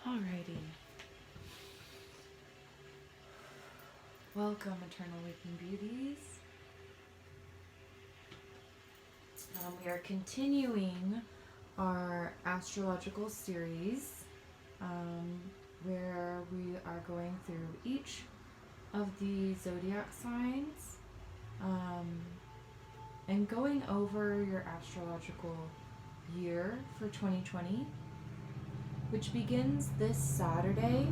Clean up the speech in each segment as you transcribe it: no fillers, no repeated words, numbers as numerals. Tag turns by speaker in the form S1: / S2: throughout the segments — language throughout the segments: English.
S1: Alrighty. Welcome, Eternal Waking Beauties. We are continuing our astrological series where we are going through each of the zodiac signs and going over your astrological year for 2020, which begins this Saturday,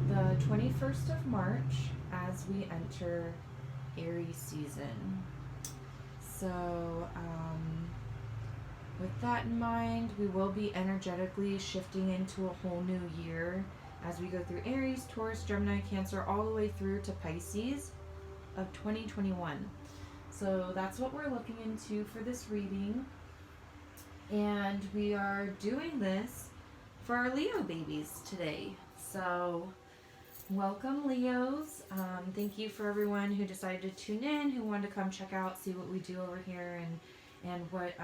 S1: the 21st of March, as we enter Aries season. So, with that in mind, we will be energetically shifting into a whole new year as we go through Aries, Taurus, Gemini, Cancer, all the way through to Pisces of 2021. So that's what we're looking into for this reading. And we are doing this for our Leo babies today. So welcome, Leos. Thank you for everyone who decided to tune in, who wanted to come check out, see what we do over here, and what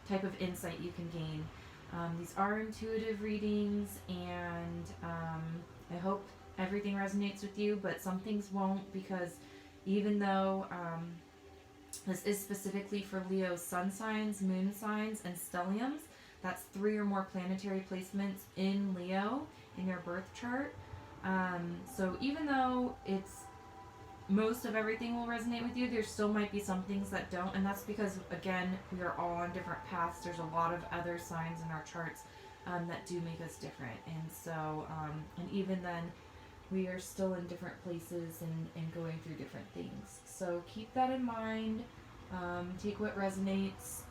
S1: type of insight you can gain. These are intuitive readings, and I hope everything resonates with you, but some things won't, because even though this is specifically for Leo's sun signs, moon signs, and stelliums, that's 3 or more planetary placements in Leo in your birth chart. So even though it's most of everything will resonate with you, there still might be some things that don't, and that's because, again, we are all on different paths. There's a lot of other signs in our charts that do make us different, and so and even then we are still in different places and going through different things. So keep that in mind. Take what resonates,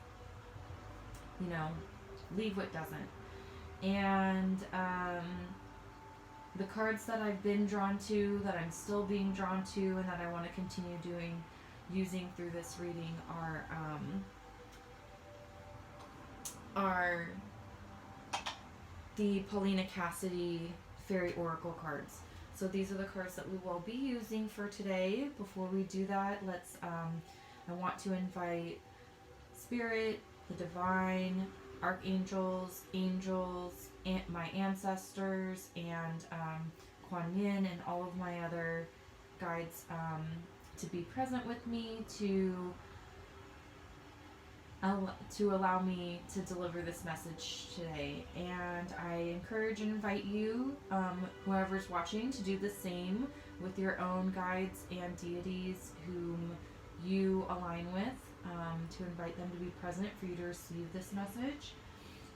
S1: leave what doesn't. And the cards that I've been drawn to, that I'm still being drawn to, and that I want to continue using through this reading are the Paulina Cassidy Fairy Oracle cards. So these are the cards that we will be using for today. Before we do that, I want to invite Spirit, the Divine, Archangels, Angels, my ancestors, and Kuan Yin, and all of my other guides to be present with me, to allow me to deliver this message today. And I encourage and invite you, whoever's watching, to do the same with your own guides and deities whom you align with, to invite them to be present for you to receive this message.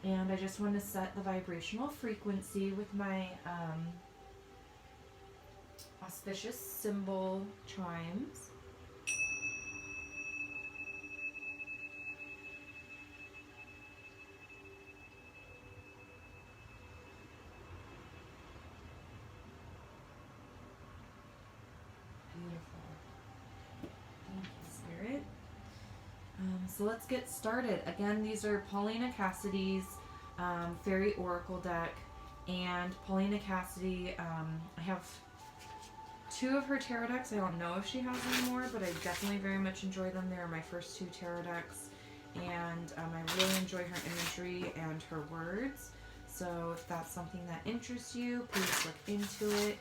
S1: And I just want to set the vibrational frequency with my auspicious symbol chimes. So let's get started. Again, these are Paulina Cassidy's Fairy Oracle deck. And Paulina Cassidy, I have 2 of her tarot decks. I don't know if she has any more, but I definitely very much enjoy them. They are my first 2 tarot decks. And I really enjoy her imagery and her words. So if that's something that interests you, please look into it.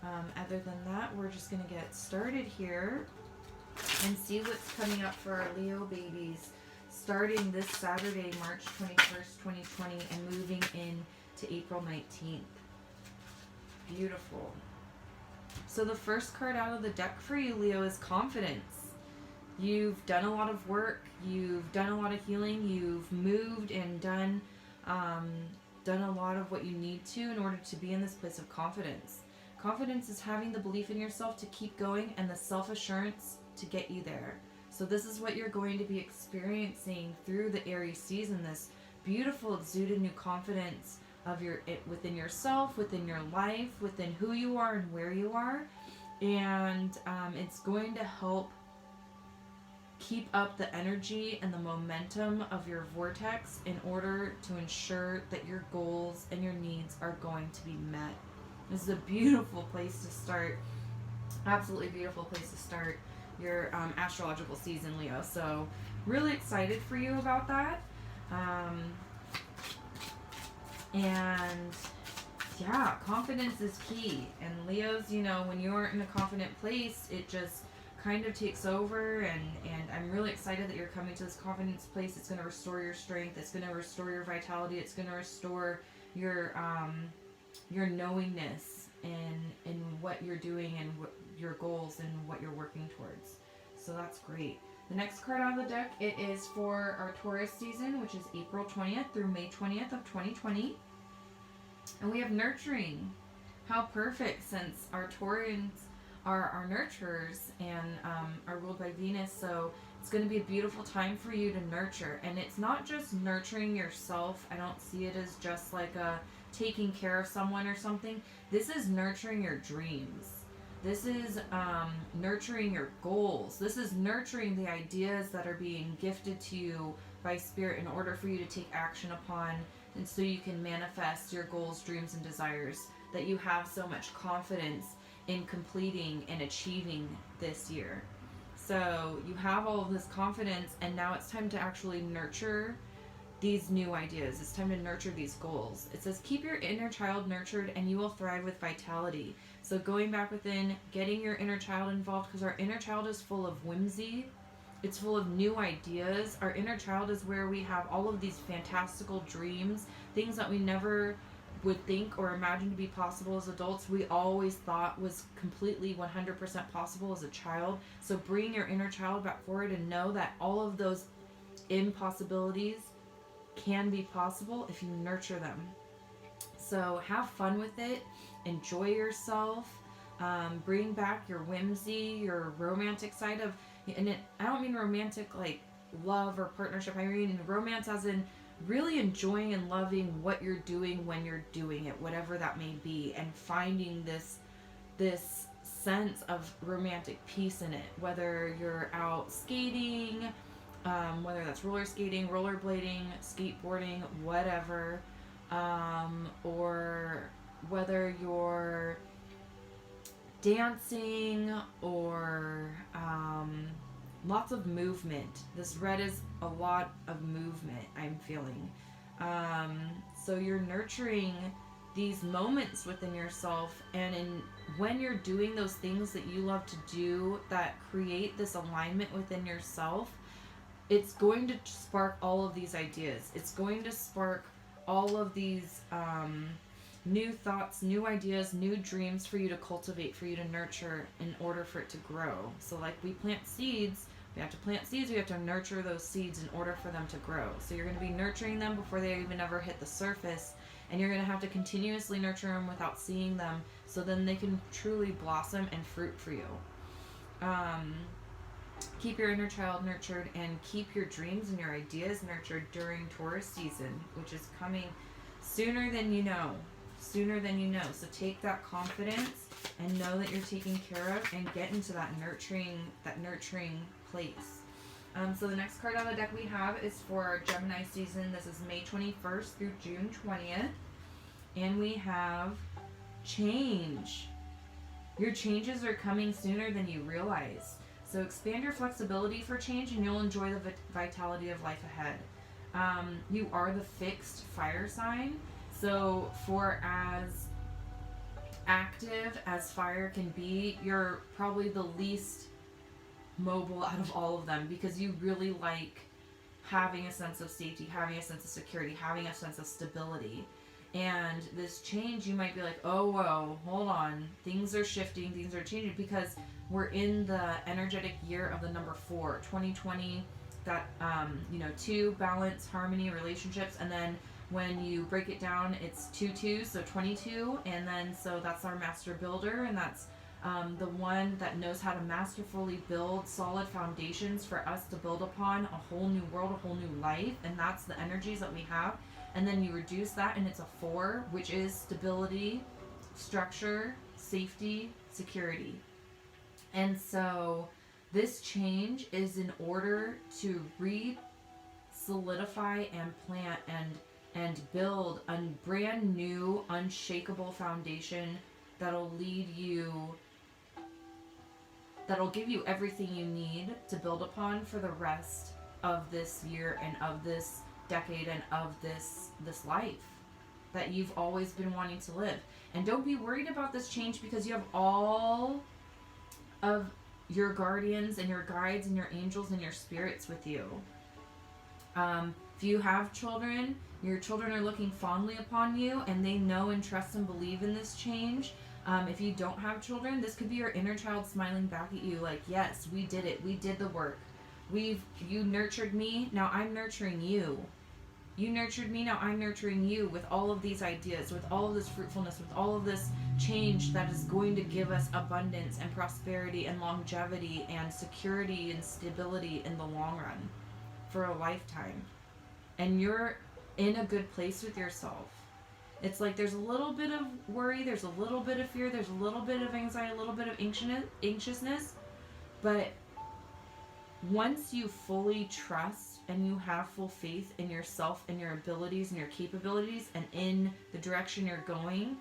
S1: Other than that, we're just going to get started here and see what's coming up for our Leo babies starting this Saturday, March 21st, 2020, and moving into April 19th. Beautiful. So the first card out of the deck for you, Leo, is confidence. You've done a lot of work. You've done a lot of healing. You've moved and done a lot of what you need to in order to be in this place of confidence. Confidence is having the belief in yourself to keep going and the self-assurance to get you there. So this is what you're going to be experiencing through the Aries season, this beautiful exuded new confidence of within yourself, within your life, within who you are and where you are. And it's going to help keep up the energy and the momentum of your vortex in order to ensure that your goals and your needs are going to be met. This is a beautiful place to start. Absolutely beautiful place to start your astrological season, Leo. So really excited for you about that. And yeah, confidence is key. And Leos, you know, when you're in a confident place, it just kind of takes over. And I'm really excited that you're coming to this confidence place. It's going to restore your strength. It's going to restore your vitality. It's going to restore your knowingness in what you're doing and what your goals and what you're working towards. So that's great. The next card out of the deck, it is for our Taurus season, which is April 20th through May 20th of 2020. And we have nurturing. How perfect, since our Taurians are our nurturers and are ruled by Venus. So it's going to be a beautiful time for you to nurture. And it's not just nurturing yourself. I don't see it as just like a taking care of someone or something. This is nurturing your dreams. This is nurturing your goals. This is nurturing the ideas that are being gifted to you by Spirit in order for you to take action upon, and so you can manifest your goals, dreams, and desires that you have so much confidence in completing and achieving this year. So you have all of this confidence, and now it's time to actually nurture these new ideas. It's time to nurture these goals. It says, keep your inner child nurtured and you will thrive with vitality. So going back within, getting your inner child involved, because our inner child is full of whimsy. It's full of new ideas. Our inner child is where we have all of these fantastical dreams, things that we never would think or imagine to be possible as adults. We always thought was completely 100% possible as a child. So bring your inner child back forward and know that all of those impossibilities can be possible if you nurture them. So have fun with it, enjoy yourself, bring back your whimsy, your romantic side of, and I don't mean romantic like love or partnership, I mean romance as in really enjoying and loving what you're doing when you're doing it, whatever that may be, and finding this sense of romantic peace in it, whether you're out skating, whether that's roller skating, rollerblading, skateboarding, whatever, or whether you're dancing or lots of movement. This red is a lot of movement, I'm feeling. So you're nurturing these moments within yourself, and when you're doing those things that you love to do that create this alignment within yourself, it's going to spark all of these ideas. It's going to spark all of these new thoughts, new ideas, new dreams for you to cultivate, for you to nurture in order for it to grow. So like we plant seeds, we have to plant seeds, we have to nurture those seeds in order for them to grow. So you're going to be nurturing them before they even ever hit the surface, and you're going to have to continuously nurture them without seeing them, so then they can truly blossom and fruit for you. Keep your inner child nurtured and keep your dreams and your ideas nurtured during Taurus season, which is coming sooner than you know. Sooner than you know. So take that confidence and know that you're taken care of and get into that nurturing place. So the next card on the deck we have is for our Gemini season. This is May 21st through June 20th. And we have change. Your changes are coming sooner than you realize. So expand your flexibility for change and you'll enjoy the vitality of life ahead. You are the fixed fire sign. So for as active as fire can be, you're probably the least mobile out of all of them, because you really like having a sense of safety, having a sense of security, having a sense of stability. And this change, you might be like, oh, whoa, hold on. Things are shifting, things are changing, because we're in the energetic year of the number 4, 2020, that, 2, balance, harmony, relationships. And then when you break it down, it's 2-2, so 22. And then, so that's our master builder, and that's the one that knows how to masterfully build solid foundations for us to build upon a whole new world, a whole new life. And that's the energies that we have. And then you reduce that, and it's a 4, which is stability, structure, safety, security. And so this change is in order to solidify and plant and build a brand new, unshakable foundation that'll lead you, that'll give you everything you need to build upon for the rest of this year and of this decade and of this life. that you've always been wanting to live. And don't be worried about this change, because you have all of your guardians and your guides and your angels and your spirits with you. If you have children, your children are looking fondly upon you, and they know and trust and believe in this change. If you don't have children, this could be your inner child smiling back at you like, yes, we did it. We did the work. You nurtured me, now I'm nurturing you. You nurtured me, now I'm nurturing you with all of these ideas, with all of this fruitfulness, with all of this change that is going to give us abundance and prosperity and longevity and security and stability in the long run for a lifetime. And you're in a good place with yourself. It's like there's a little bit of worry, there's a little bit of fear, there's a little bit of anxiety, a little bit of anxiousness, but once you fully trust and you have full faith in yourself and your abilities and your capabilities and in the direction you're going,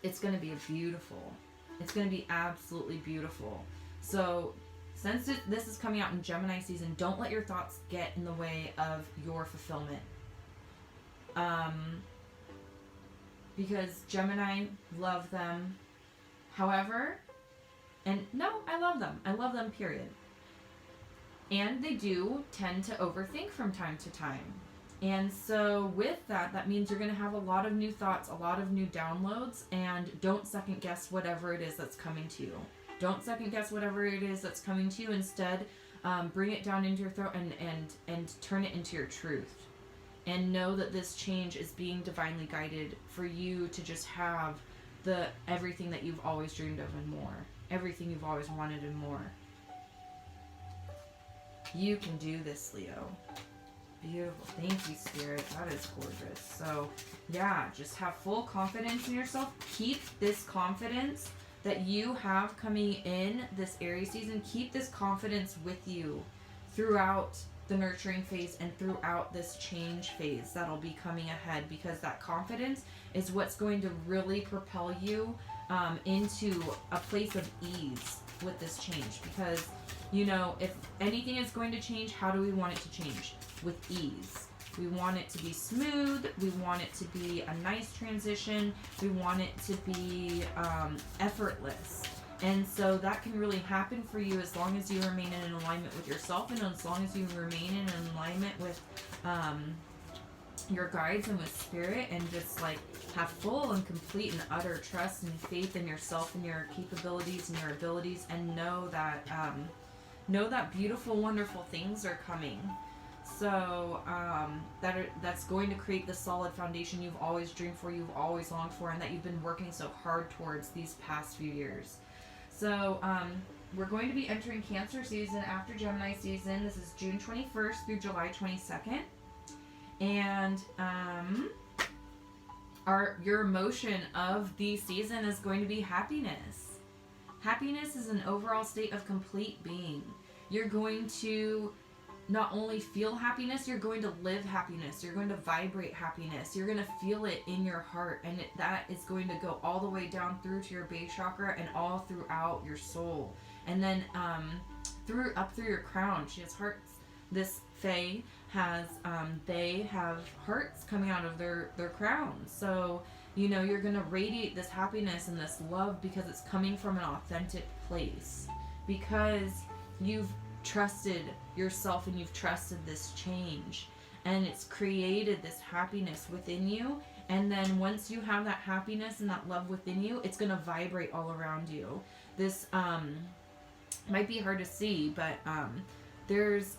S1: it's going to be beautiful. It's going to be absolutely beautiful. So since this is coming out in Gemini season, don't let your thoughts get in the way of your fulfillment. Because Gemini, love them. However, and no, I love them. I love them, period. And they do tend to overthink from time to time. And so with that, that means you're going to have a lot of new thoughts, a lot of new downloads, and don't second guess whatever it is that's coming to you. Don't second guess whatever it is that's coming to you. Instead, bring it down into your throat and turn it into your truth. And know that this change is being divinely guided for you to just have everything that you've always dreamed of and more. Everything you've always wanted and more. You can do this, Leo. Beautiful. Thank you, Spirit. That is gorgeous. So, yeah, just have full confidence in yourself. Keep this confidence that you have coming in this Aries season. Keep this confidence with you throughout the nurturing phase and throughout this change phase that'll be coming ahead, because that confidence is what's going to really propel you into a place of ease with this change. Because, you know, if anything is going to change, how do we want it to change? With ease. We want it to be smooth. We want it to be a nice transition. We want it to be effortless. And so that can really happen for you as long as you remain in alignment with yourself, and as long as you remain in alignment with your guides and with spirit, and just like have full and complete and utter trust and faith in yourself and your capabilities and your abilities, and know that beautiful, wonderful things are coming. So that's going to create the solid foundation you've always dreamed for, you've always longed for, and that you've been working so hard towards these past few years. So we're going to be entering Cancer season after Gemini season. This is June 21st through July 22nd. And your emotion of the season is going to be happiness. Happiness is an overall state of complete being. You're going to not only feel happiness, you're going to live happiness. You're going to vibrate happiness. You're going to feel it in your heart, and that is going to go all the way down through to your base chakra and all throughout your soul, and then up through your crown. She has hearts. This Fae has they have hearts coming out of their crowns. So you know you're going to radiate this happiness and this love because it's coming from an authentic place, because you've trusted yourself and you've trusted this change, and it's created this happiness within you. And then once you have that happiness and that love within you, it's going to vibrate all around you. This might be hard to see, but there's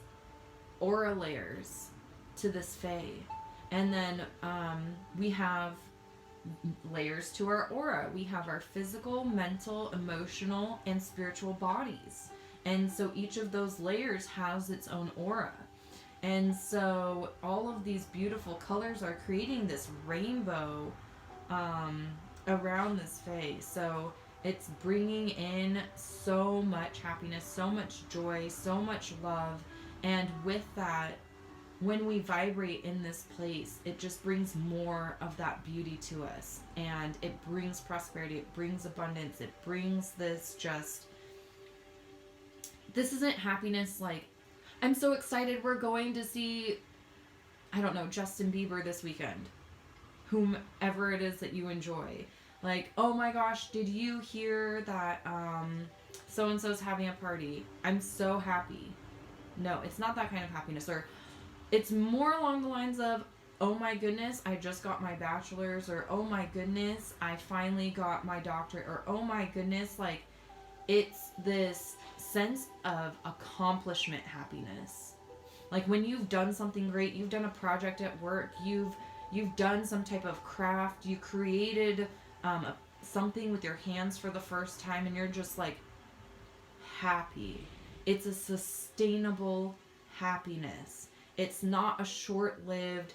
S1: aura layers to this Fae, and then we have layers to our aura. We have our physical, mental, emotional, and spiritual bodies. And so each of those layers has its own aura. And so all of these beautiful colors are creating this rainbow around this Fae. So it's bringing in so much happiness, so much joy, so much love. And with that, when we vibrate in this place, it just brings more of that beauty to us. And it brings prosperity, it brings abundance, it brings this just... This isn't happiness like, I'm so excited we're going to see, I don't know, Justin Bieber this weekend. whomever it is that you enjoy. Like, oh my gosh, did you hear that so-and-so's having a party? I'm so happy. No, it's not that kind of happiness. Or it's more along the lines of, oh my goodness, I just got my bachelor's, or oh my goodness, I finally got my doctorate, or oh my goodness, like, it's this sense of accomplishment happiness. Like when you've done something great, you've done a project at work, you've done some type of craft, you created something with your hands for the first time, and you're just like happy. It's a sustainable happiness. It's not a short-lived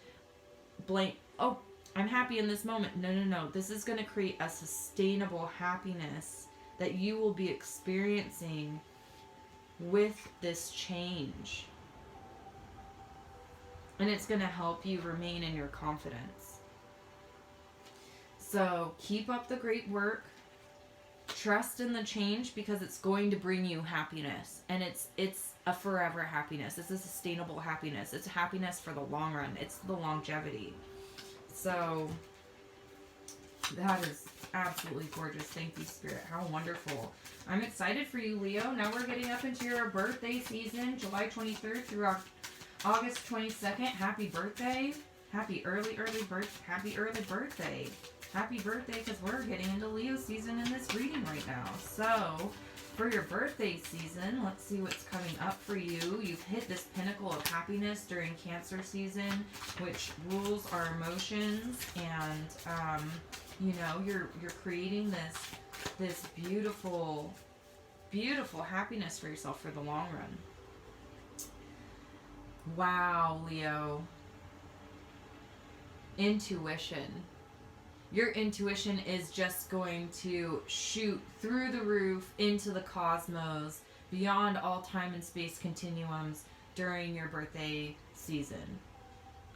S1: blank, oh, I'm happy in this moment. No. This is going to create a sustainable happiness that you will be experiencing with this change. And it's going to help you remain in your confidence. So keep up the great work. Trust in the change, because it's going to bring you happiness. And it's a forever happiness. It's a sustainable happiness. It's happiness for the long run. It's the longevity. So that is absolutely gorgeous. Thank you, Spirit. How wonderful. I'm excited for you, Leo. Now we're getting up into your birthday season, July 23rd through August 22nd. Happy birthday. Happy early birthday. Happy birthday, because we're getting into Leo season in this reading right now. So, for your birthday season, let's see what's coming up for you. You've hit this pinnacle of happiness during Cancer season, which rules our emotions, and you know, you're creating this beautiful happiness for yourself for the long run. Wow, Leo. Intuition. Your intuition is just going to shoot through the roof into the cosmos, beyond all time and space continuums during your birthday season.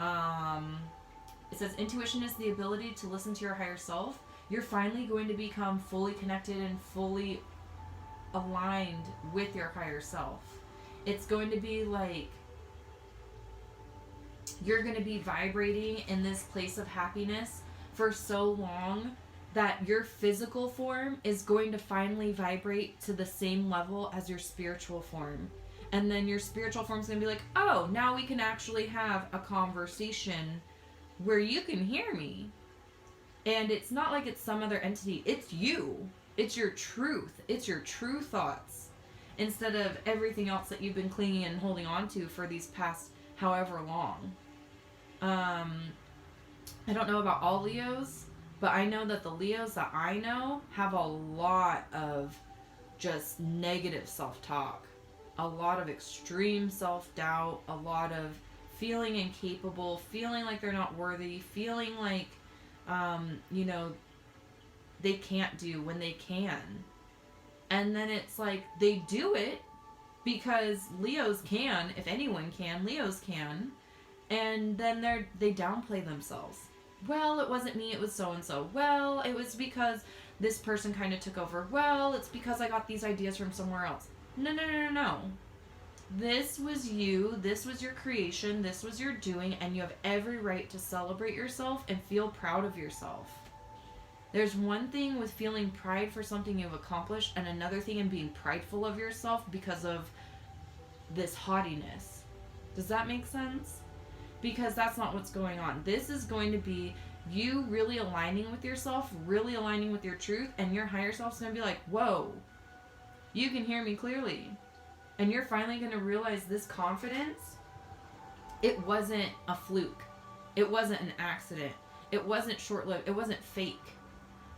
S1: It says intuition is the ability to listen to your higher self. You're finally going to become fully connected and fully aligned with your higher self. It's going to be like you're going to be vibrating in this place of happiness for so long that your physical form is going to finally vibrate to the same level as your spiritual form. And then your spiritual form is going to be like, oh, now we can actually have a conversation where you can hear me. And it's not like it's some other entity. It's you. It's your truth. It's your true thoughts. Instead of everything else that you've been clinging and holding on to for these past however long. I don't know about all Leos, but I know that the Leos that I know have a lot of just negative self-talk. A lot of extreme self-doubt. A lot of feeling incapable. Feeling like they're not worthy. Feeling like, you know, they can't do when they can. And then it's like they do it because Leos can. If anyone can, Leos can. And then they downplay themselves. Well, it wasn't me, it was so-and-so. Well, it was because this person kind of took over. Well, it's because I got these ideas from somewhere else. No. This was you, this was your creation, this was your doing, and you have every right to celebrate yourself and feel proud of yourself. There's one thing with feeling pride for something you've accomplished, and another thing in being prideful of yourself because of this haughtiness. Does that make sense? Because that's not what's going on. This is going to be you really aligning with yourself, really aligning with your truth, and your higher self's going to be like, whoa, you can hear me clearly. And you're finally going to realize this confidence, it wasn't a fluke. It wasn't an accident. It wasn't short-lived. It wasn't fake.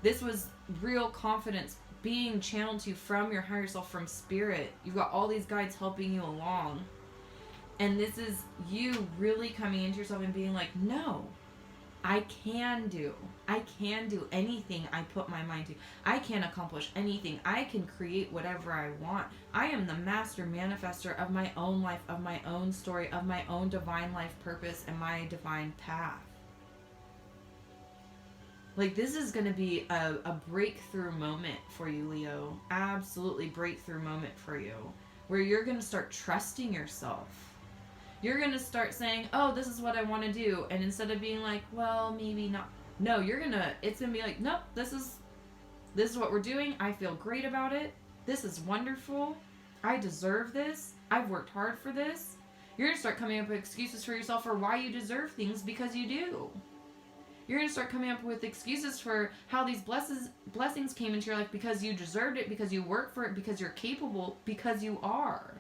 S1: This was real confidence being channeled to you from your higher self, from spirit. You've got all these guides helping you along. And this is you really coming into yourself and being like, no, I can do anything I put my mind to. I can accomplish anything. I can create whatever I want. I am the master manifester of my own life, of my own story, of my own divine life purpose and my divine path. Like, this is going to be a breakthrough moment for you, Leo. Absolutely breakthrough moment for you. Where you're going to start trusting yourself. You're going to start saying, oh, this is what I want to do. And instead of being like, well, maybe not. No, it's gonna be like, nope, this is what we're doing. I feel great about it. This is wonderful. I deserve this. I've worked hard for this. You're gonna start coming up with excuses for yourself for why you deserve things, because you do. You're going to start coming up with excuses for how these blessings came into your life, because you deserved it, because you worked for it, because you're capable, because you are.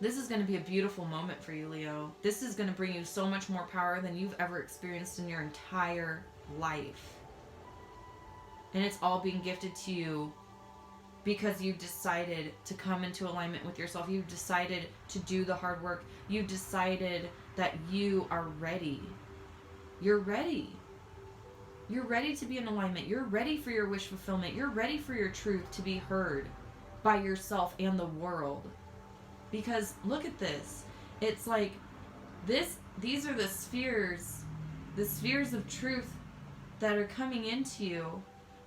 S1: This is going to be a beautiful moment for you, Leo. This is going to bring you so much more power than you've ever experienced in your entire life. And it's all being gifted to you because you've decided to come into alignment with yourself. You've decided to do the hard work. You've decided that you are ready. You're ready. You're ready to be in alignment. You're ready for your wish fulfillment. You're ready for your truth to be heard by yourself and the world. Because look at this. It's like these are the spheres of truth that are coming into you,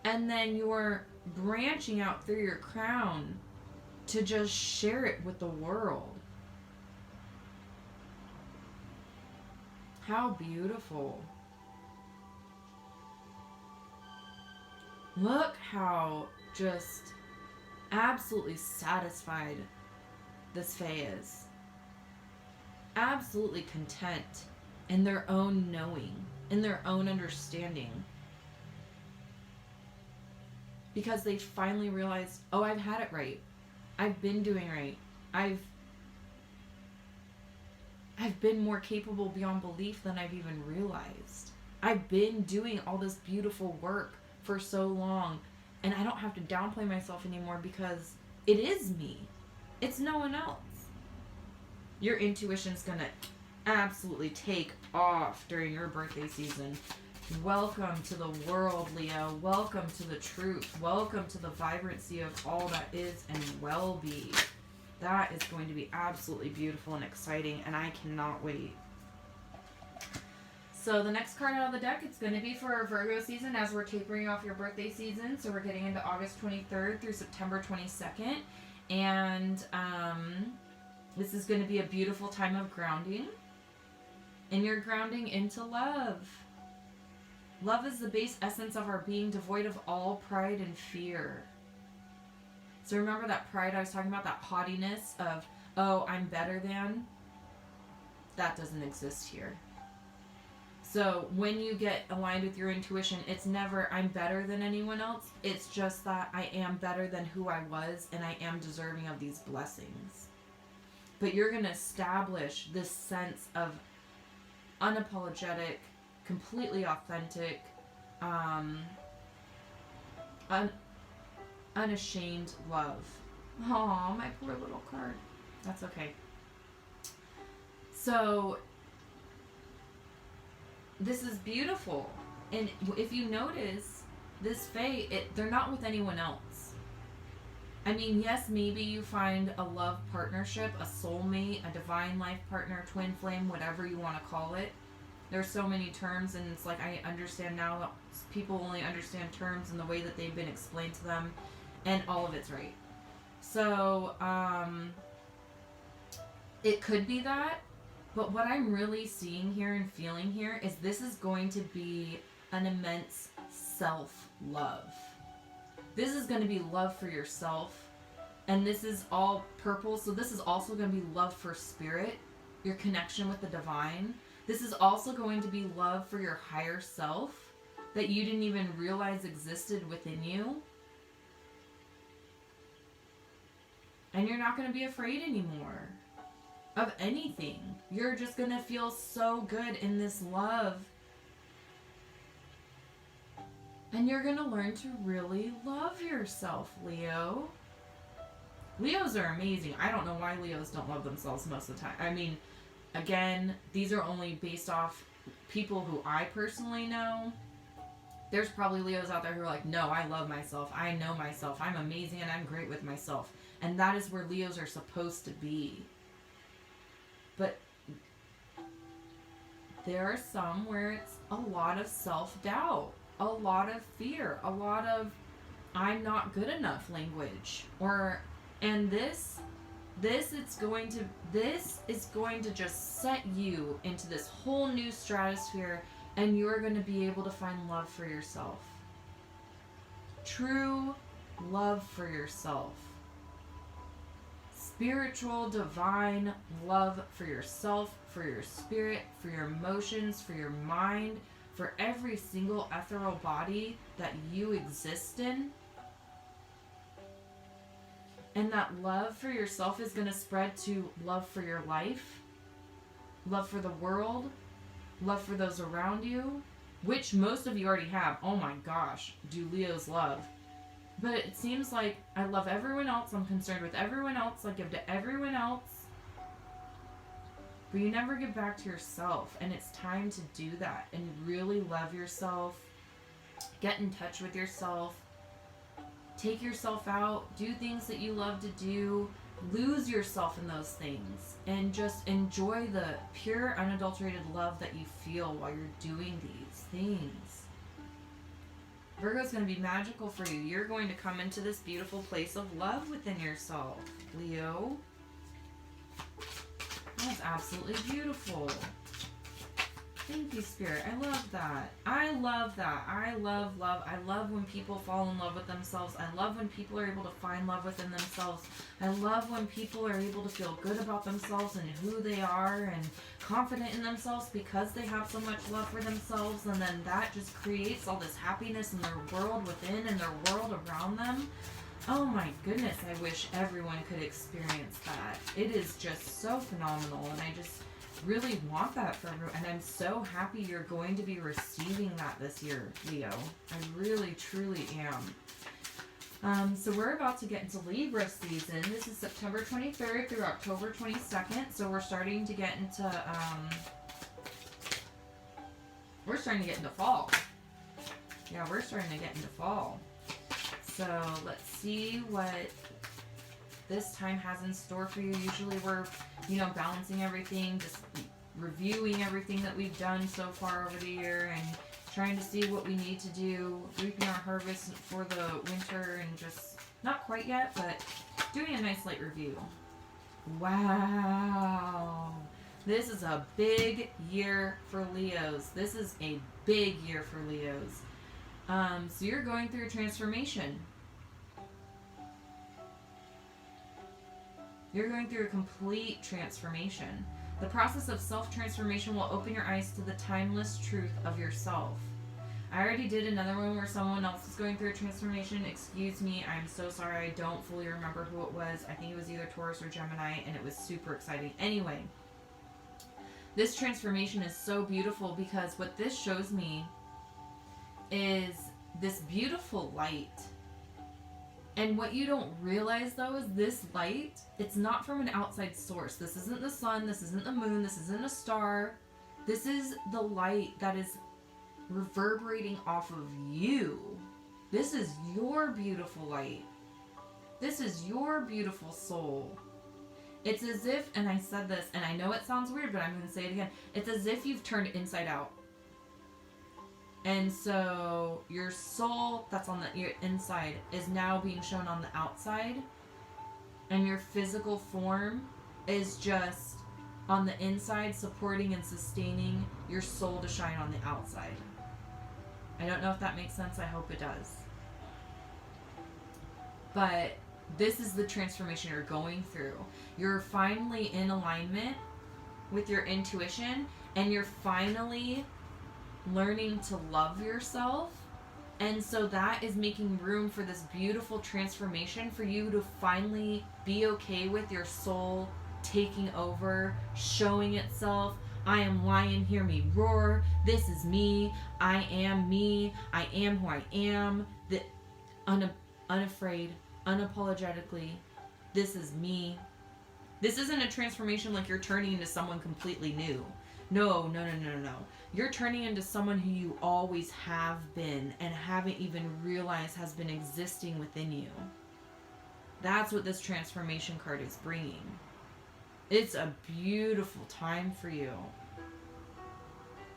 S1: and then you're branching out through your crown to just share it with the world. How beautiful. Look how just absolutely satisfied this Fae is. Absolutely content in their own knowing, in their own understanding. Because they finally realized, oh, I've had it right. I've been doing right. I've been more capable beyond belief than I've even realized. I've been doing all this beautiful work for so long, and I don't have to downplay myself anymore because it is me. It's no one else. Your intuition's gonna absolutely take off during your birthday season. Welcome to the world, Leo. Welcome to the truth. Welcome to the vibrancy of all that is and will be. That is going to be absolutely beautiful and exciting, and I cannot wait. So the next card out of the deck, it's going to be for our Virgo season as we're tapering off your birthday season. So we're getting into August 23rd through September 22nd. And this is going to be a beautiful time of grounding. And you're grounding into love. Love is the base essence of our being, devoid of all pride and fear. So remember that pride I was talking about, that haughtiness of, oh, I'm better than? That doesn't exist here. So when you get aligned with your intuition, it's never I'm better than anyone else. It's just that I am better than who I was, and I am deserving of these blessings. But you're going to establish this sense of unapologetic, completely authentic, unashamed love. Aw, my poor little card. That's okay. So this is beautiful. And if you notice, this Fae, they're not with anyone else. I mean, yes, maybe you find a love partnership, a soulmate, a divine life partner, twin flame, whatever you want to call it. There's so many terms, and it's like I understand now that people only understand terms in the way that they've been explained to them, and all of it's right. So, it could be that, but what I'm really seeing here and feeling here is this is going to be an immense self-love. This is going to be love for yourself, and this is all purple, so this is also going to be love for spirit, your connection with the divine. This is also going to be love for your higher self that you didn't even realize existed within you. And you're not going to be afraid anymore of anything. You're just going to feel so good in this love. And you're going to learn to really love yourself, Leo. Leos are amazing. I don't know why Leos don't love themselves most of the time. I mean, again, these are only based off people who I personally know. There's probably Leos out there who are like, no, I love myself. I know myself. I'm amazing and I'm great with myself. And that is where Leos are supposed to be. But there are some where it's a lot of self-doubt, a lot of fear, a lot of I'm not good enough language. And this is going to just set you into this whole new stratosphere And you're going to be able to find love for yourself. True love for yourself. Spiritual, divine love for yourself, for your spirit, for your emotions, for your mind, for every single ethereal body that you exist in. And that love for yourself is going to spread to love for your life, love for the world, love for those around you, which most of you already have. Oh my gosh, do Leos love. But it seems like I love everyone else, I'm concerned with everyone else, I give to everyone else. But you never give back to yourself, and it's time to do that and really love yourself, get in touch with yourself, take yourself out, do things that you love to do, lose yourself in those things, and just enjoy the pure, unadulterated love that you feel while you're doing these things. Virgo's going to be magical for you. You're going to come into this beautiful place of love within yourself, Leo. That's absolutely beautiful. Thank you, Spirit. I love that. I love that. I love love. I love when people fall in love with themselves. I love when people are able to find love within themselves. I love when people are able to feel good about themselves and who they are and confident in themselves because they have so much love for themselves. And then that just creates all this happiness in their world within and their world around them. Oh my goodness, I wish everyone could experience that. It is just so phenomenal, and I just really want that for everyone, and I'm so happy you're going to be receiving that this year, Leo. I really, truly am. So we're about to get into Libra season. This is September 23rd through October 22nd, so we're starting to get into, fall. Yeah, we're starting to get into fall. So let's see what this time has in store for you. Usually we're, balancing everything, just reviewing everything that we've done so far over the year and trying to see what we need to do, reaping our harvest for the winter, and just, not quite yet, but doing a nice light review. Wow. This is a big year for Leos. This is a big year for Leos. So you're going through a transformation. You're going through a complete transformation. The process of self-transformation will open your eyes to the timeless truth of yourself. I already did another one where someone else is going through a transformation. Excuse me, I'm so sorry. I don't fully remember who it was. I think it was either Taurus or Gemini, and it was super exciting. Anyway, this transformation is so beautiful because what this shows me is this beautiful light. And what you don't realize, though, is this light, it's not from an outside source. This isn't the sun, this isn't the moon, this isn't a star. This is the light that is reverberating off of you. This is your beautiful light. This is your beautiful soul. It's as if, and I said this, and I know it sounds weird, but I'm going to say it again. It's as if you've turned inside out. And so your soul that's on your inside is now being shown on the outside, and your physical form is just on the inside, supporting and sustaining your soul to shine on the outside. I don't know if that makes sense. I hope it does. But this is the transformation you're going through. You're finally in alignment with your intuition, and you're finally learning to love yourself. And so that is making room for this beautiful transformation for you to finally be okay with your soul taking over, showing itself. I am lion, hear me roar. This is me. I am me. I am who I am. Unafraid, unapologetically. This is me. This isn't a transformation like you're turning into someone completely new. No. You're turning into someone who you always have been and haven't even realized has been existing within you. That's what this transformation card is bringing. It's a beautiful time for you.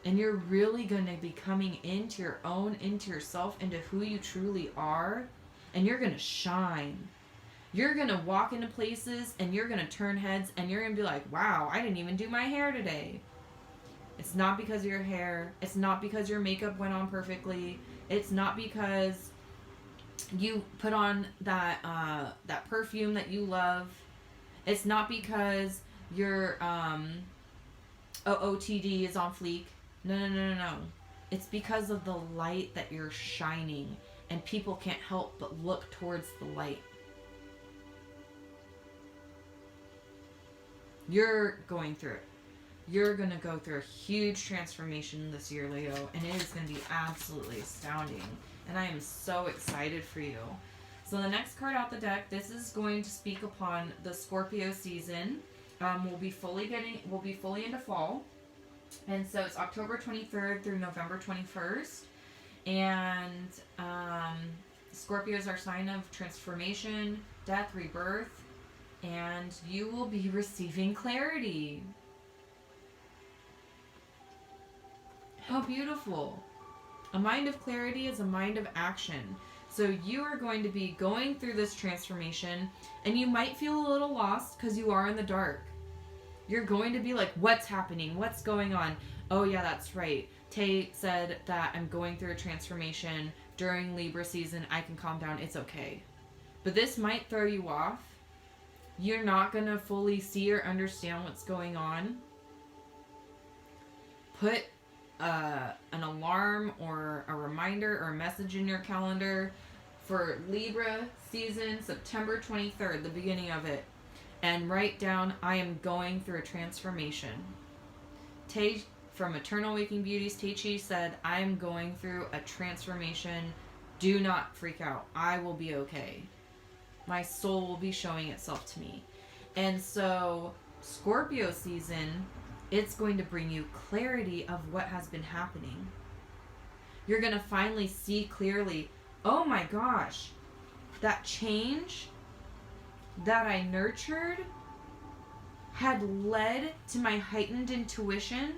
S1: And you're really going to be coming into your own, into yourself, into who you truly are. And you're going to shine. You're going to walk into places and you're going to turn heads and you're going to be like, wow, I didn't even do my hair today. It's not because of your hair. It's not because your makeup went on perfectly. It's not because you put on that perfume that you love. It's not because your OOTD is on fleek. No. It's because of the light that you're shining, and people can't help but look towards the light. You're going through it. You're going to go through a huge transformation this year, Leo, and it is going to be absolutely astounding. And I am so excited for you. So the next card out the deck, this is going to speak upon the Scorpio season. We'll be fully into fall. And so it's October 23rd through November 21st. And Scorpio is our sign of transformation, death, rebirth. And you will be receiving clarity. How beautiful. A mind of clarity is a mind of action. So you are going to be going through this transformation, and you might feel a little lost because you are in the dark. You're going to be like, what's happening? What's going on? Oh yeah, that's right. Tay said that I'm going through a transformation during Libra season. I can calm down. It's okay. But this might throw you off. You're not going to fully see or understand what's going on. Put an alarm or a reminder or a message in your calendar for Libra season, September 23rd, the beginning of it. And write down, I am going through a transformation. Tay from Eternal Waking Beauties, Tai Chi said, I am going through a transformation. Do not freak out. I will be okay. My soul will be showing itself to me. And so, Scorpio season, it's going to bring you clarity of what has been happening. You're going to finally see clearly, oh my gosh, that change that I nurtured had led to my heightened intuition,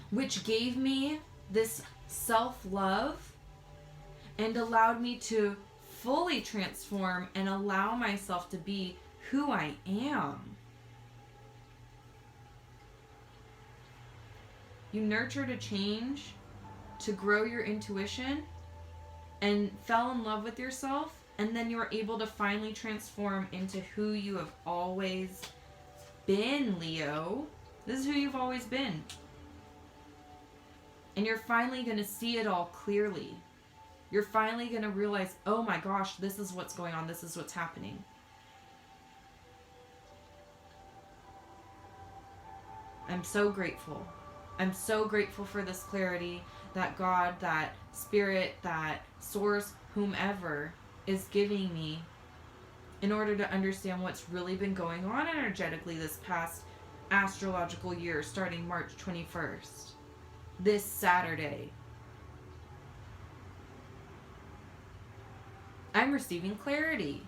S1: which gave me this self-love and allowed me to fully transform and allow myself to be who I am. You nurtured a change to grow your intuition and fell in love with yourself, and then you were able to finally transform into who you have always been, Leo. This is who you've always been. And you're finally going to see it all clearly. You're finally going to realize, oh my gosh, this is what's going on. This is what's happening. I'm so grateful. I'm so grateful for this clarity that God, that Spirit, that Source, whomever is giving me in order to understand what's really been going on energetically this past astrological year starting March 21st. This Saturday. I'm receiving clarity.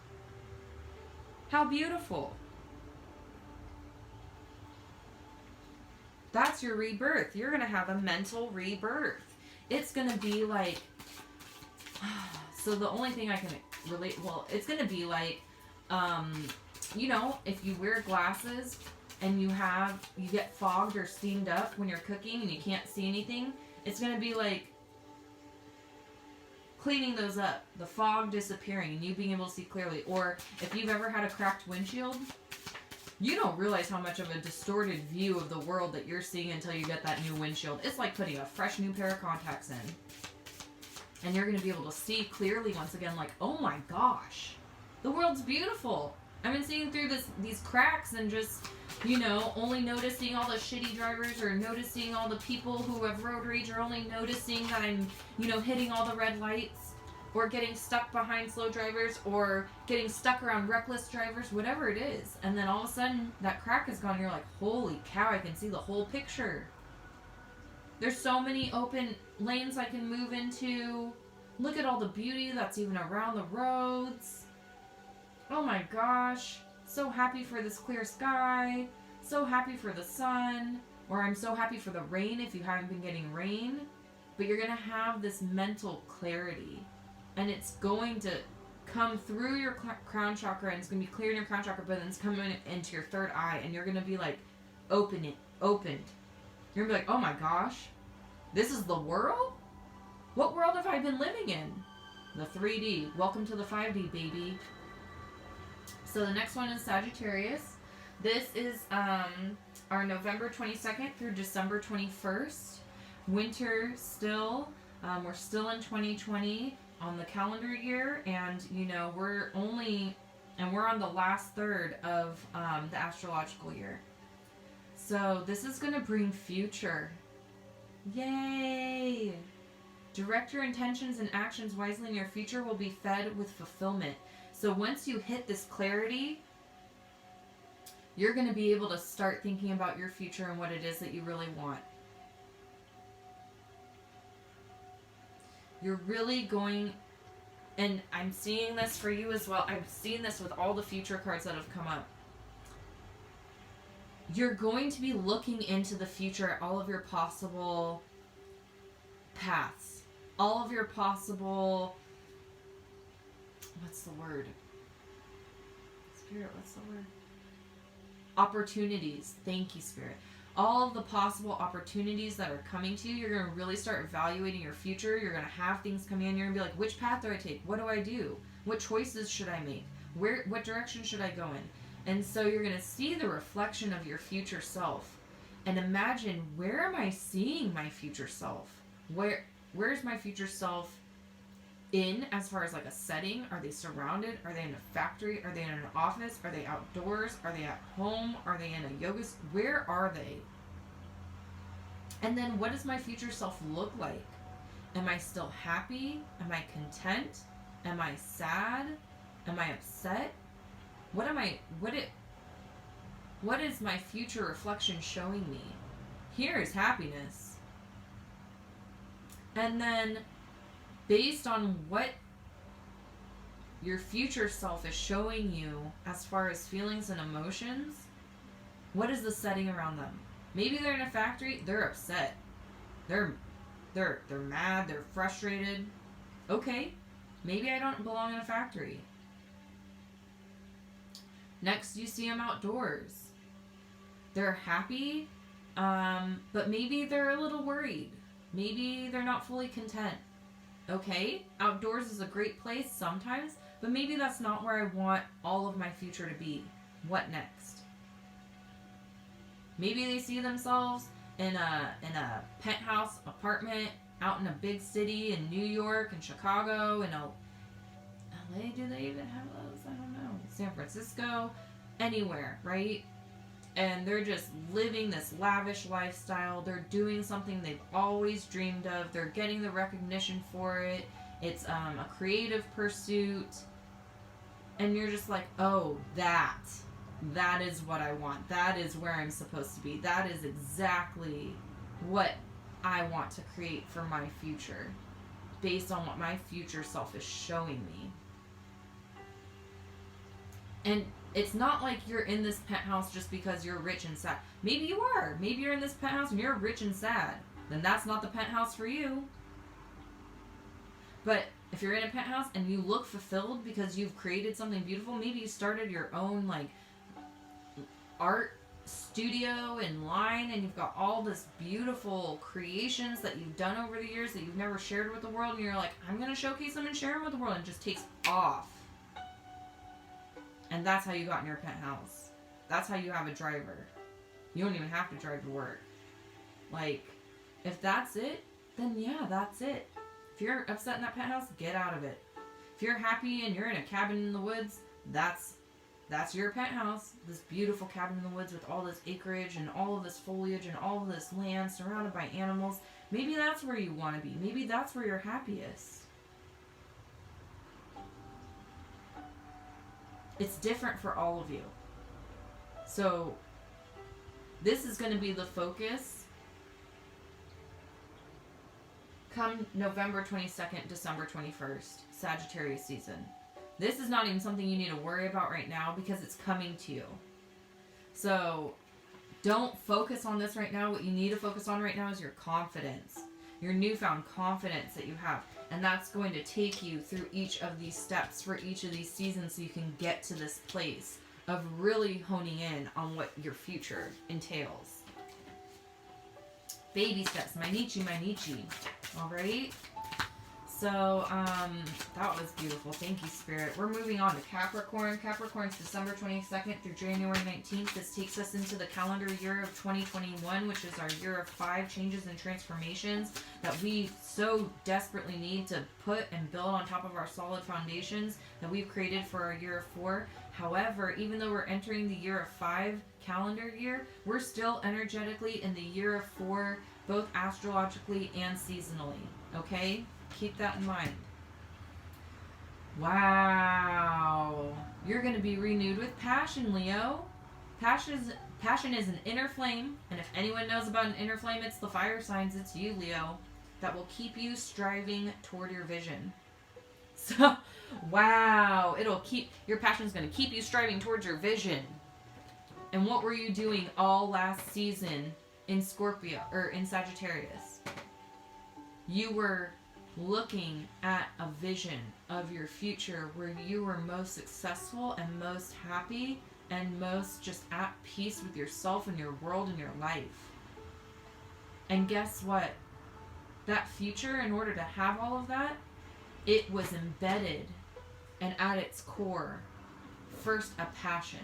S1: How beautiful. That's your rebirth. You're going to have a mental rebirth. It's going to be like, so the only thing I can relate, well, it's going to be like, you know, if you wear glasses and you get fogged or steamed up when you're cooking and you can't see anything, it's going to be like cleaning those up, the fog disappearing and you being able to see clearly. Or if you've ever had a cracked windshield, you don't realize how much of a distorted view of the world that you're seeing until you get that new windshield. It's like putting a fresh new pair of contacts in. And you're going to be able to see clearly once again, like, oh my gosh, the world's beautiful. I've been seeing through these cracks and just, you know, only noticing all the shitty drivers or noticing all the people who have road rage or only noticing that I'm, you know, hitting all the red lights or getting stuck behind slow drivers or getting stuck around reckless drivers, whatever it is. And then all of a sudden that crack is gone and you're like, holy cow, I can see the whole picture. There's so many open lanes I can move into. Look at all the beauty that's even around the roads. Oh my gosh. So happy for this clear sky. So happy for the sun. Or I'm so happy for the rain if you haven't been getting rain. But you're going to have this mental clarity. And it's going to come through your crown chakra and it's going to be clear in your crown chakra, but then it's coming into your third eye and you're going to be like, opened. You're going to be like, oh my gosh, this is the world? What world have I been living in? The 3D. Welcome to the 5D, baby. So the next one is Sagittarius. This is our November 22nd through December 21st. Winter still. We're still in 2020 on the calendar year, and you know we're on the last third of the astrological year. So this is going to bring future. Yay! Direct your intentions and actions wisely, and your future will be fed with fulfillment. So once you hit this clarity, you're going to be able to start thinking about your future and what it is that you really want. You're really going, and I'm seeing this for you as well. I've seen this with all the future cards that have come up. You're going to be looking into the future at all of your possible paths. All of your possible, what's the word? Spirit, what's the word? Opportunities. Thank you, Spirit. All of the possible opportunities that are coming to you, you're going to really start evaluating your future. You're going to have things come in. You're going to be like, which path do I take? What do I do? What choices should I make? What direction should I go in? And so you're going to see the reflection of your future self and imagine, where am I seeing my future self? Where's my future self in, as far as like a setting? Are they surrounded? Are they in a factory? Are they in an office? Are they outdoors? Are they at home? Are they in a yoga? Where are they? And then what does my future self look like? Am I still happy? Am I content? Am I sad? Am I upset? What is my future reflection showing me? Here is happiness. And then based on what your future self is showing you as far as feelings and emotions, what is the setting around them? Maybe they're in a factory, they're upset. They're mad, they're frustrated. Okay, maybe I don't belong in a factory. Next, you see them outdoors. They're happy, but maybe they're a little worried. Maybe they're not fully content. Okay, outdoors is a great place sometimes, but maybe that's not where I want all of my future to be. What next? Maybe they see themselves in a penthouse apartment out in a big city in New York and Chicago and LA. Do they even have those? I don't know. San Francisco, anywhere, right? And they're just living this lavish lifestyle. They're doing something they've always dreamed of. They're getting the recognition for it. It's a creative pursuit. And you're just like, oh, that is what I want. That is where I'm supposed to be. That is exactly what I want to create for my future, based on what my future self is showing me. And it's not like you're in this penthouse just because you're rich and sad. Maybe you are. Maybe you're in this penthouse and you're rich and sad. Then that's not the penthouse for you. But if you're in a penthouse and you look fulfilled because you've created something beautiful, maybe you started your own like art studio in line and you've got all this beautiful creations that you've done over the years that you've never shared with the world, and you're like, I'm going to showcase them and share them with the world, and it just takes off. And that's how you got in your penthouse. That's how you have a driver. You don't even have to drive to work. Like, if that's it, then yeah, that's it. If you're upset in that penthouse, get out of it. If you're happy and you're in a cabin in the woods, that's your penthouse. This beautiful cabin in the woods with all this acreage and all of this foliage and all of this land surrounded by animals. Maybe that's where you want to be. Maybe that's where you're happiest. It's different for all of you. So this is going to be the focus come November 22nd, December 21st, Sagittarius season. This is not even something you need to worry about right now because it's coming to you. So don't focus on this right now. What you need to focus on right now is your confidence, your newfound confidence that you have. And that's going to take you through each of these steps for each of these seasons so you can get to this place of really honing in on what your future entails. Baby steps. Mainichi, mainichi. All right. So, that was beautiful. Thank you, Spirit. We're moving on to Capricorn. Capricorn's December 22nd through January 19th. This takes us into the calendar year of 2021, which is our year of 5 changes and transformations that we so desperately need to put and build on top of our solid foundations that we've created for our year of 4. However, even though we're entering the year of 5 calendar year, we're still energetically in the year of 4, both astrologically and seasonally. Okay? Keep that in mind. Wow. You're going to be renewed with passion, Leo. Passion is an inner flame. And if anyone knows about an inner flame, it's the fire signs. It's you, Leo. That will keep you striving toward your vision. So, wow. Your passion is going to keep you striving towards your vision. And what were you doing all last season in Scorpio, or in Sagittarius? You were looking at a vision of your future where you were most successful and most happy and most just at peace with yourself and your world and your life. And guess what? That future, in order to have all of that, it was embedded and at its core, first, a passion.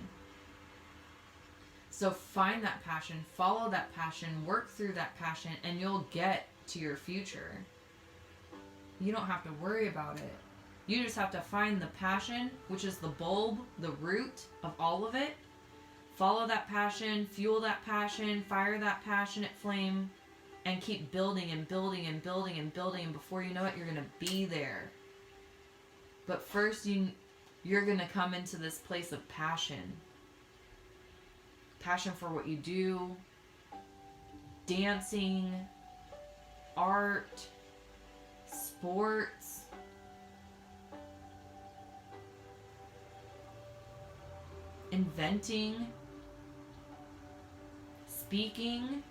S1: So find that passion, follow that passion, work through that passion, and you'll get to your future. You don't have to worry about it. You just have to find the passion, which is the bulb, the root of all of it. Follow that passion, fuel that passion, fire that passionate flame, and keep building and building and building and building. And before you know it, you're going to be there. But first, you're going to come into this place of passion. Passion for what you do, dancing, art, sports, inventing, speaking,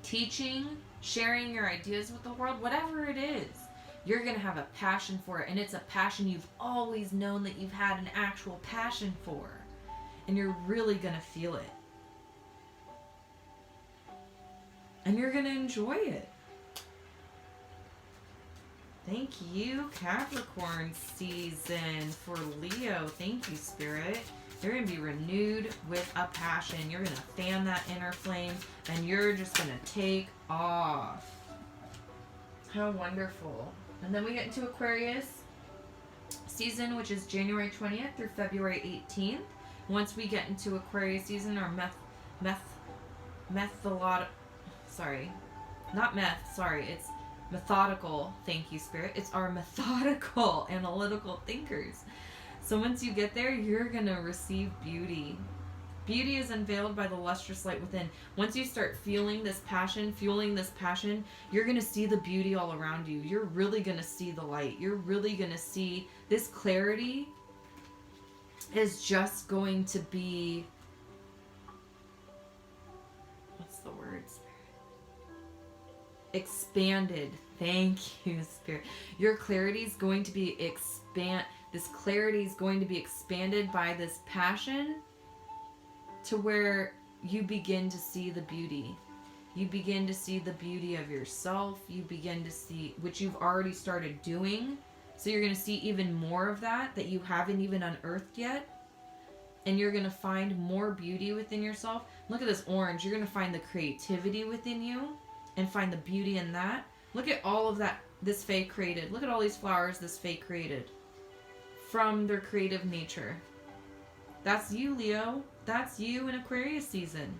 S1: teaching, sharing your ideas with the world, whatever it is, you're going to have a passion for it. And it's a passion you've always known that you've had an actual passion for. And you're really going to feel it. And you're going to enjoy it. Thank you, Capricorn season for Leo. Thank you, Spirit. You're going to be renewed with a passion. You're going to fan that inner flame, and you're just going to take off. How wonderful. And then we get into Aquarius season, which is January 20th through February 18th. Once we get into Aquarius season, our it's methodical, thank you, Spirit. It's our methodical, analytical thinkers. So once you get there, you're going to receive beauty. Beauty is unveiled by the lustrous light within. Once you start feeling this passion, fueling this passion, you're going to see the beauty all around you. You're really going to see the light. You're really going to see this clarity is just going to be, what's the word, Spirit? Expanded. Thank you, Spirit. Your clarity is going to be this clarity is going to be expanded by this passion to where you begin to see the beauty. You begin to see the beauty of yourself. You begin to see, which you've already started doing. So you're going to see even more of that you haven't even unearthed yet. And you're going to find more beauty within yourself. Look at this orange. You're going to find the creativity within you and find the beauty in that. Look at all of that this Fae created. Look at all these flowers this Fae created from their creative nature. That's you, Leo. That's you in Aquarius season.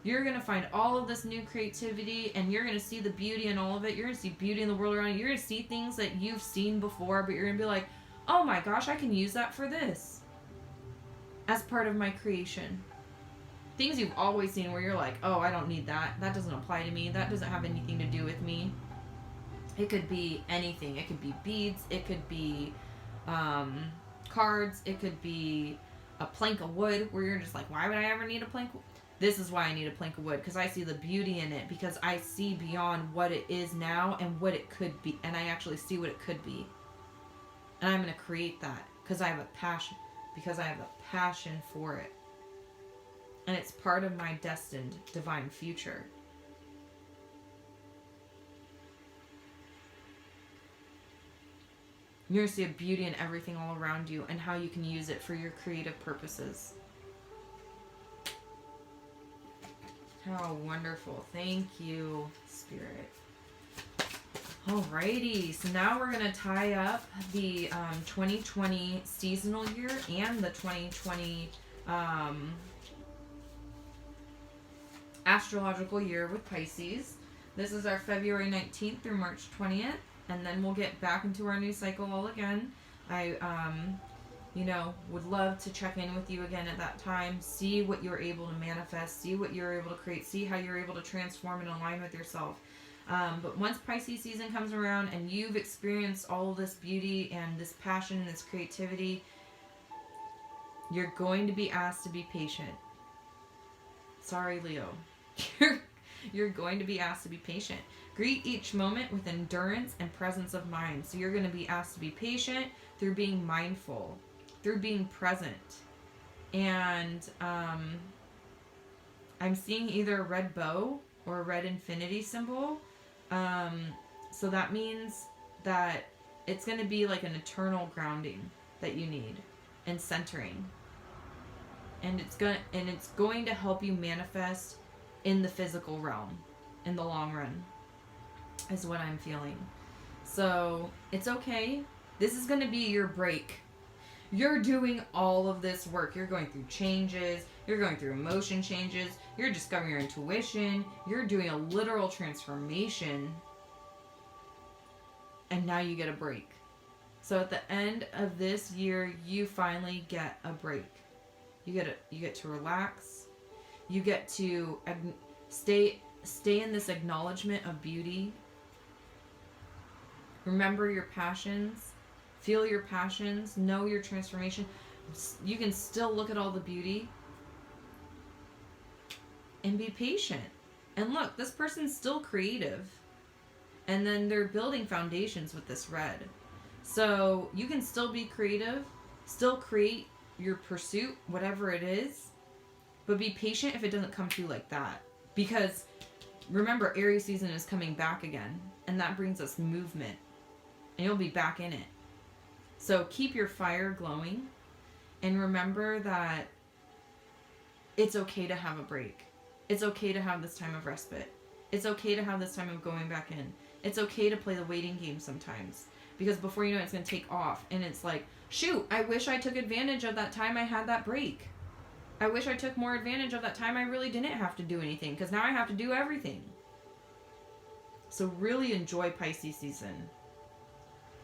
S1: You're going to find all of this new creativity, and you're going to see the beauty in all of it. You're going to see beauty in the world around you. You're going to see things that you've seen before, but you're going to be like, oh my gosh, I can use that for this as part of my creation. Things you've always seen where you're like, oh, I don't need that. That doesn't apply to me. That doesn't have anything to do with me. It could be anything. It could be beads. It could be cards. It could be a plank of wood where you're just like, why would I ever need a plank of wood? This is why I need a plank of wood, because I see the beauty in it, because I see beyond what it is now and what it could be, and I actually see what it could be. And I'm going to create that because I have a passion for it. And it's part of my destined divine future. You're going to see a beauty in everything all around you and how you can use it for your creative purposes. How wonderful. Thank you, Spirit. Alrighty, so now we're going to tie up the 2020 seasonal year and the 2020 astrological year with Pisces. This is our February 19th through March 20th, and then we'll get back into our new cycle all again. I, would love to check in with you again at that time, see what you're able to manifest, see what you're able to create, see how you're able to transform and align with yourself. But once Pisces season comes around and you've experienced all of this beauty and this passion and this creativity, you're going to be asked to be patient. Sorry, Leo. You're going to be asked to be patient. Greet each moment with endurance and presence of mind. So you're going to be asked to be patient through being mindful, through being present. And I'm seeing either a red bow or a red infinity symbol. So that means that it's going to be like an eternal grounding that you need and centering. And it's going to help you manifest in the physical realm in the long run, is what I'm feeling. So it's okay. This is going to be your break. You're doing all of this work. You're going through changes. You're going through emotion changes. You're discovering your intuition. You're doing a literal transformation. And now you get a break. So at the end of this year, you finally get a break. You get to relax. You get to stay in this acknowledgement of beauty. Remember your passions. Feel your passions. Know your transformation. You can still look at all the beauty. And be patient. And look, this person's still creative. And then they're building foundations with this red. So you can still be creative. Still create your pursuit, whatever it is. But be patient if it doesn't come through like that. Because remember, Aries season is coming back again. And that brings us movement. And you'll be back in it. So keep your fire glowing. And remember that it's okay to have a break. It's okay to have this time of respite. It's okay to have this time of going back in. It's okay to play the waiting game sometimes. Because before you know it, it's going to take off. And it's like, shoot, I wish I took advantage of that time I had that break. I wish I took more advantage of that time I really didn't have to do anything. Because now I have to do everything. So really enjoy Pisces season.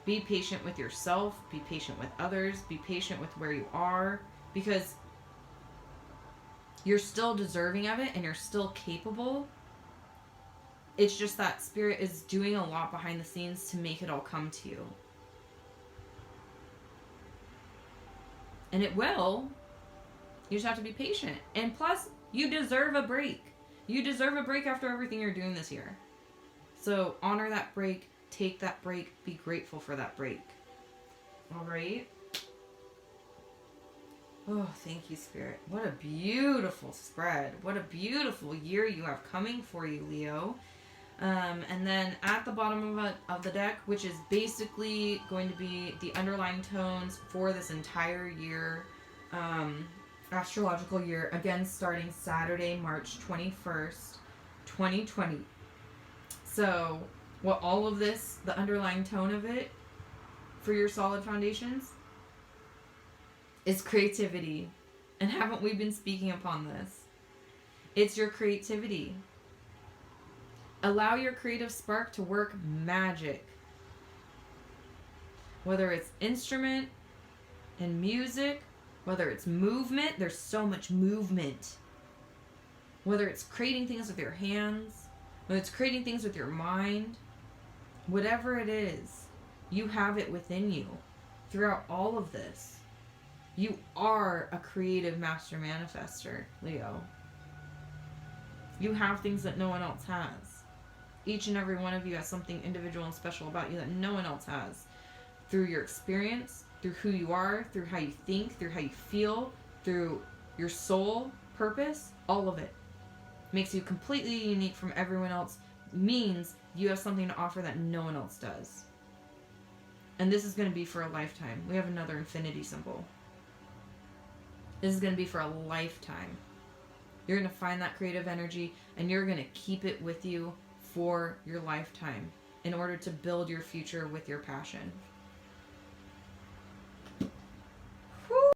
S1: Be patient with yourself. Be patient with others. Be patient with where you are. Because you're still deserving of it and you're still capable. It's just that Spirit is doing a lot behind the scenes to make it all come to you. And it will. You just have to be patient. And plus, you deserve a break. You deserve a break after everything you're doing this year. So honor that break. Take that break. Be grateful for that break. All right. Oh, thank you, Spirit. What a beautiful spread. What a beautiful year you have coming for you, Leo. And then at the bottom of the deck, which is basically going to be the underlying tones for this entire year, astrological year, again starting Saturday, March 21st, 2020. So what all of this, the underlying tone of it for your solid foundations is creativity. And haven't we been speaking upon this? It's your creativity. Allow your creative spark to work magic. Whether it's instrument and music, whether it's movement, there's so much movement. Whether it's creating things with your hands, whether it's creating things with your mind, whatever it is, you have it within you throughout all of this. You are a creative master manifester, Leo. You have things that no one else has. Each and every one of you has something individual and special about you that no one else has. Through your experience, through who you are, through how you think, through how you feel, through your soul purpose, all of it. Makes you completely unique from everyone else. Means you have something to offer that no one else does. And this is going to be for a lifetime. We have another infinity symbol. This is going to be for a lifetime. You're going to find that creative energy and you're going to keep it with you for your lifetime in order to build your future with your passion.